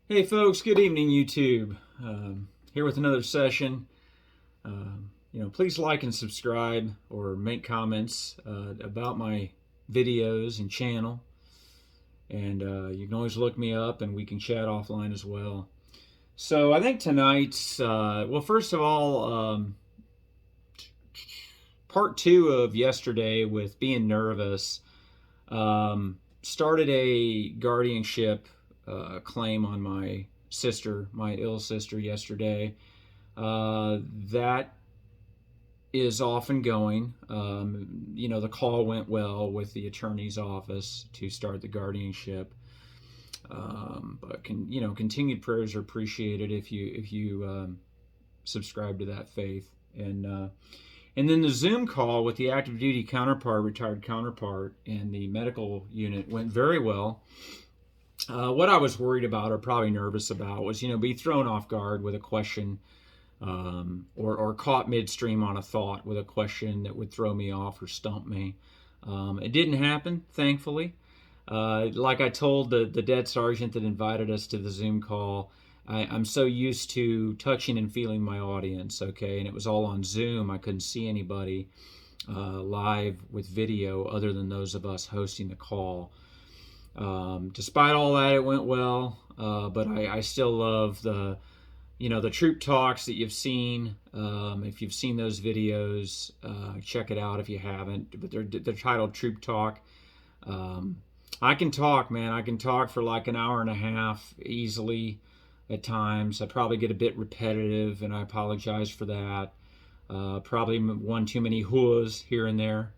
Hey folks, good evening YouTube. Here with another session. Please like and subscribe or make comments about my videos and channel. And you can always look me up and we can chat offline as well. So I think tonight's, first of all, part two of yesterday with being nervous, started a guardianship claim on my sister, my ill sister, yesterday. That is often going. The call went well with the attorney's office to start the guardianship. But continued prayers are appreciated if you subscribe to that faith. And then the Zoom call with the active duty counterpart, retired counterpart, and the medical unit went very well. What I was worried about or probably nervous about was, be thrown off guard with a question, or caught midstream on a thought with a question that would throw me off or stump me. It didn't happen, thankfully. Like I told the dead sergeant that invited us to the Zoom call, I'm so used to touching and feeling my audience, okay? And it was all on Zoom. I couldn't see anybody live with video other than those of us hosting the call. Despite all that, it went well, but I still love the troop talks that you've seen. If you've seen those videos, check it out if you haven't. But they're titled Troop Talk. I can talk, man. I can talk for like an hour and a half easily at times. I probably get a bit repetitive, and I apologize for that. Probably one too many whoas here and there.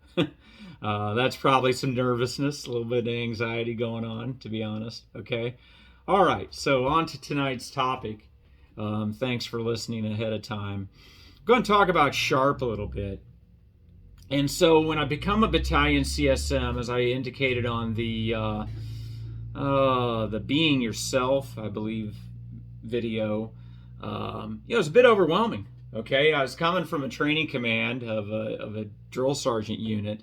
That's probably some nervousness, a little bit of anxiety going on, to be honest. Okay. All right. So on to tonight's topic. Thanks for listening ahead of time. I'm going to talk about SHARP a little bit. And so when I become a battalion CSM, as I indicated on the Being Yourself, I believe, video, it was a bit overwhelming. Okay, I was coming from a training command of a drill sergeant unit.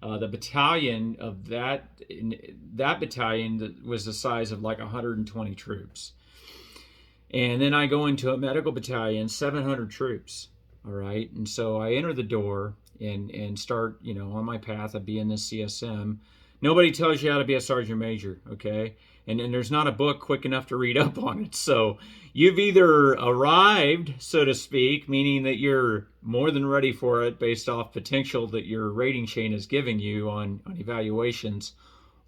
The battalion of that battalion was the size of like 120 troops. And then I go into a medical battalion, 700 troops. All right, and so I enter the door and start, on my path of being this CSM. Nobody tells you how to be a sergeant major, okay? And there's not a book quick enough to read up on it. So you've either arrived, so to speak, meaning that you're more than ready for it based off potential that your rating chain is giving you on evaluations,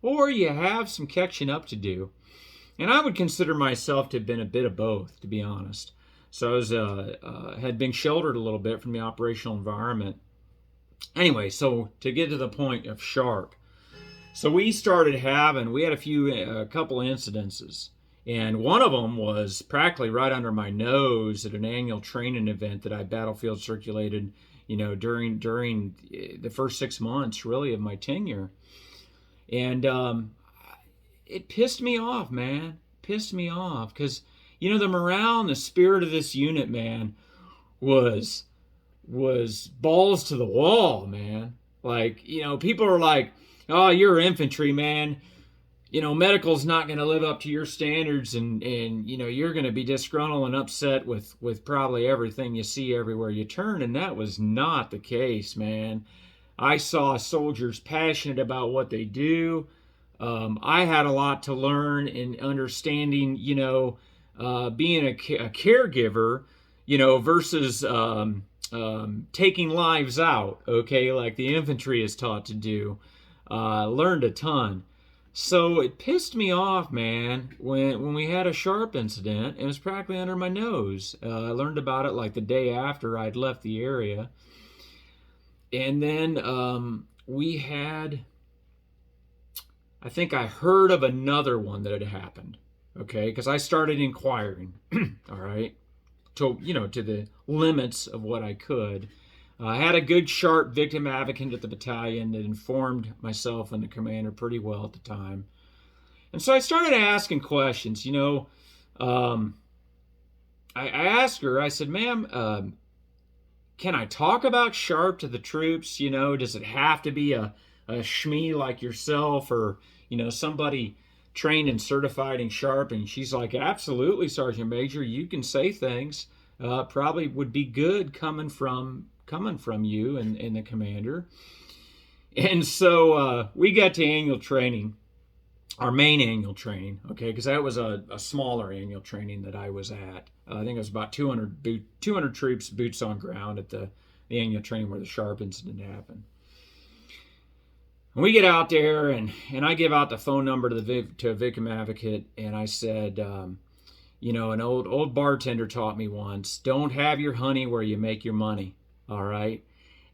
or you have some catching up to do. And I would consider myself to have been a bit of both, to be honest. So I was, had been sheltered a little bit from the operational environment. Anyway, so to get to the point of SHARP, so we had a couple incidences, and one of them was practically right under my nose at an annual training event that I battlefield circulated, during the first 6 months really of my tenure, and it pissed me off, man. Pissed me off because the morale and the spirit of this unit, man, was balls to the wall, man. Like, people are like, oh, you're infantry, man. Medical's not going to live up to your standards, and you're going to be disgruntled and upset with probably everything you see everywhere you turn. And that was not the case, man. I saw soldiers passionate about what they do. I had a lot to learn in understanding, being a caregiver, versus taking lives out, okay, like the infantry is taught to do. Learned a ton. So it pissed me off, man, when we had a SHARP incident. It was practically under my nose. I learned about it like the day after I'd left the area. And then we had, I think I heard of another one that had happened, okay, because I started inquiring, all right, to the limits of what I could. I had a good, sharp victim advocate at the battalion that informed myself and the commander pretty well at the time. And so I started asking questions. I asked her, I said, ma'am, can I talk about SHARP to the troops? Does it have to be a shmee like yourself, or, somebody trained and certified in Sharp? And she's like, absolutely, Sergeant Major. You can say things. Probably would be good coming from you and the commander. And so we got to annual training, our main annual training, okay, because that was a smaller annual training that I was at. I think it was about 200 troops, boots on ground at the annual training where the Sharp incident happened. And we get out there, and I give out the phone number to a victim advocate, and I said, you know, an old bartender taught me once, don't have your honey where you make your money, all right?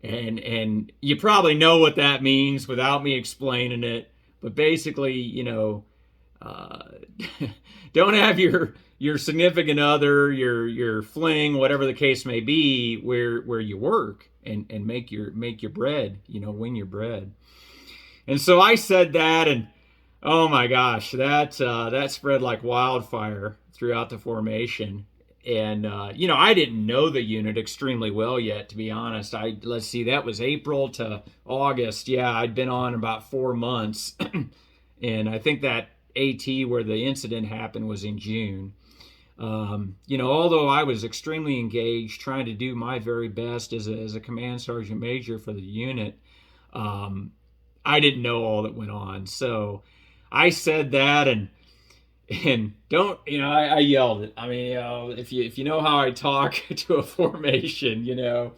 And you probably know what that means without me explaining it, but basically, you know, don't have your significant other, your fling, whatever the case may be, where you work and make your bread, you know, win your bread. And so I said that, and oh my gosh, that spread like wildfire throughout the formation. And you know, I didn't know the unit extremely well yet, to be honest. Let's see, that was April to August. Yeah, I'd been on about 4 months, and I think that AT where the incident happened was in June. You know, although I was extremely engaged, trying to do my very best as a command sergeant major for the unit, I didn't know all that went on. So I said that, and don't, you know, I yelled it. I mean, you know, if you know how I talk to a formation, you know,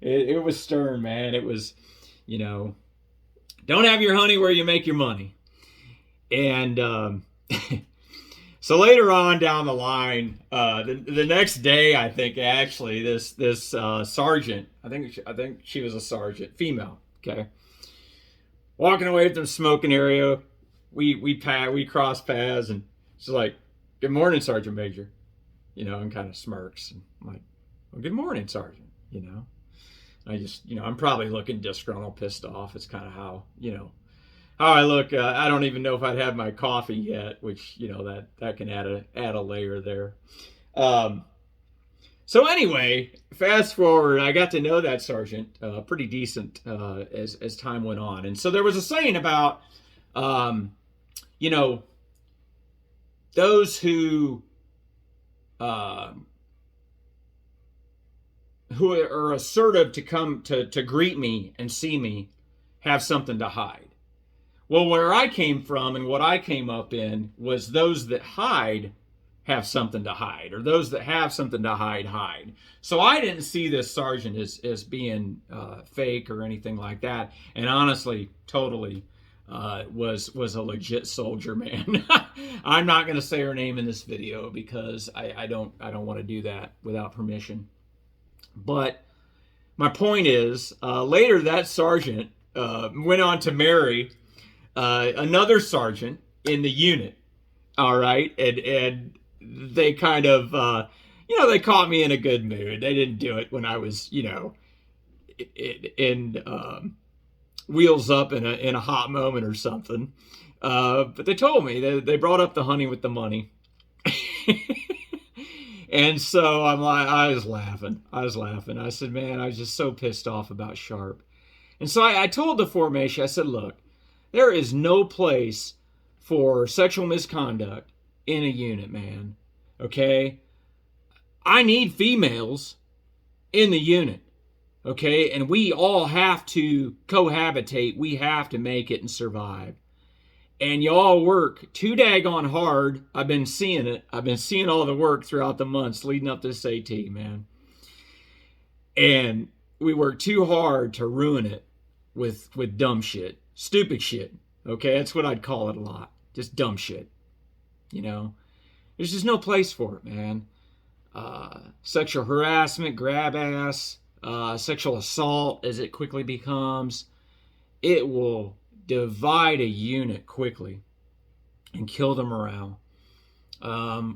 it was stern, man. It was, you know, don't have your honey where you make your money. And so later on down the line, the next day, I think actually this sergeant, I think she was a sergeant, female, okay, walking away from the smoking area, we cross paths, and she's like, "Good morning, Sergeant Major," you know, and kind of smirks. And I'm like, "Well, good morning, Sergeant," you know. I just, you know, I'm probably looking disgruntled, pissed off. It's kind of how, you know, how I look. I don't even know if I'd had my coffee yet, which, you know, that can add a layer there. So anyway, fast forward, I got to know that sergeant pretty decent as time went on. And so there was a saying about, you know, those who are assertive to come to greet me and see me have something to hide. Well, where I came from and what I came up in was those that hide have something to hide, or those that have something to hide. So I didn't see this sergeant as being fake or anything like that. And honestly, totally was a legit soldier, man. I'm not going to say her name in this video because I don't want to do that without permission. But my point is, later that sergeant went on to marry another sergeant in the unit. All right, and they kind of, you know, they caught me in a good mood. They didn't do it when I was, you know, in wheels up in a hot moment or something. But they told me they brought up the honey with the money. And so I was laughing. I said, man, I was just so pissed off about Sharp. And so I told the formation, I said, look, there is no place for sexual misconduct in a unit, man. Okay? I need females in the unit. Okay? And we all have to cohabitate. We have to make it and survive. And y'all work too daggone hard. I've been seeing it. I've been seeing all the work throughout the months leading up to this AT, man. And we work too hard to ruin it with dumb shit. Stupid shit. Okay? That's what I'd call it a lot. Just dumb shit. You know? There's just no place for it, man. Sexual harassment, grab ass, sexual assault, as it quickly becomes, it will divide a unit quickly and kill the morale.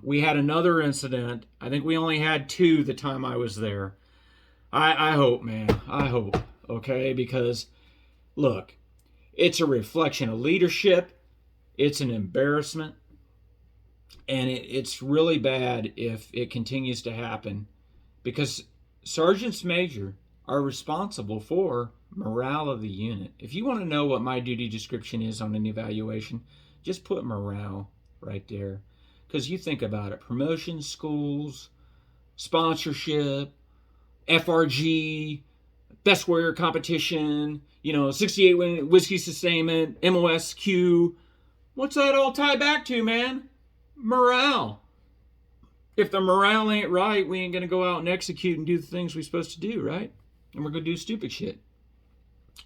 We had another incident. I think we only had 2 the time I was there. I hope, man. I hope. Okay? Because, look, it's a reflection of leadership. It's an embarrassment. And it's really bad if it continues to happen, because sergeants major are responsible for morale of the unit. If you want to know what my duty description is on an evaluation, Just put morale right there. Because you think about it, promotion schools, sponsorship, FRG, best warrior competition, 68 win whiskey sustainment, MOSQ. What's that all tie back to, man? Morale. If the morale ain't right, we ain't going to go out and execute and do the things we're supposed to do, right? And we're going to do stupid shit.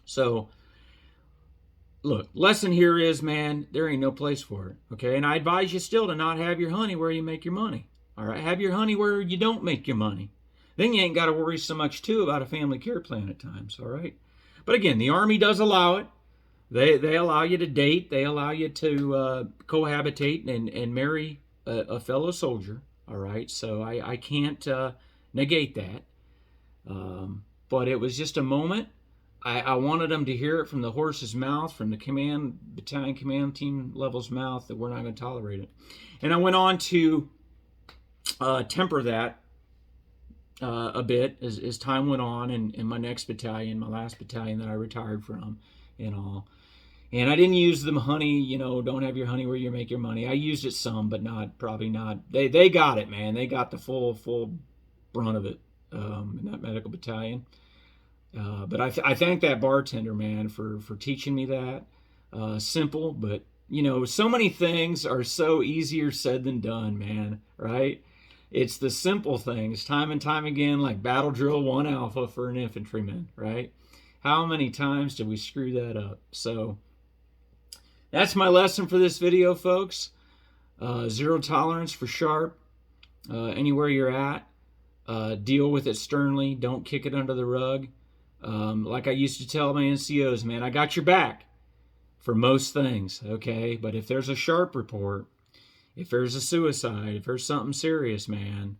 So, look, lesson here is, man, there ain't no place for it, okay? And I advise you still to not have your honey where you make your money, all right? Have your honey where you don't make your money. Then you ain't got to worry so much, too, about a family care plan at times, all right? But again, the Army does allow it. They allow you to date. They allow you to cohabitate and marry a fellow soldier, all right? So I can't negate that. But it was just a moment. I wanted them to hear it from the horse's mouth, from the battalion command team level's mouth, that we're not going to tolerate it. And I went on to temper that a bit as time went on in my next battalion, my last battalion that I retired from and all. And I didn't use the honey, don't have your honey where you make your money. I used it some, but probably not. They got it, man. They got the full brunt of it in that medical battalion. But I thank that bartender, man, for teaching me that. Simple, but, so many things are so easier said than done, man, right? It's the simple things, time and time again, like battle drill 1 alpha for an infantryman, right? How many times did we screw that up? So that's my lesson for this video, folks. Zero tolerance for sharp. Anywhere you're at, deal with it sternly. Don't kick it under the rug. Like I used to tell my NCOs, man, I got your back for most things, okay? But if there's a sharp report, if there's a suicide, if there's something serious, man,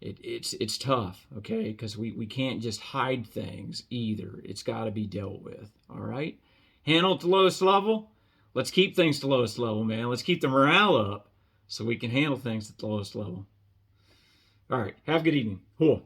it's tough, okay? Because we can't just hide things either. It's got to be dealt with, all right? Handle at the lowest level. Let's keep things to the lowest level, man. Let's keep the morale up so we can handle things at the lowest level. All right, have a good evening. Cool.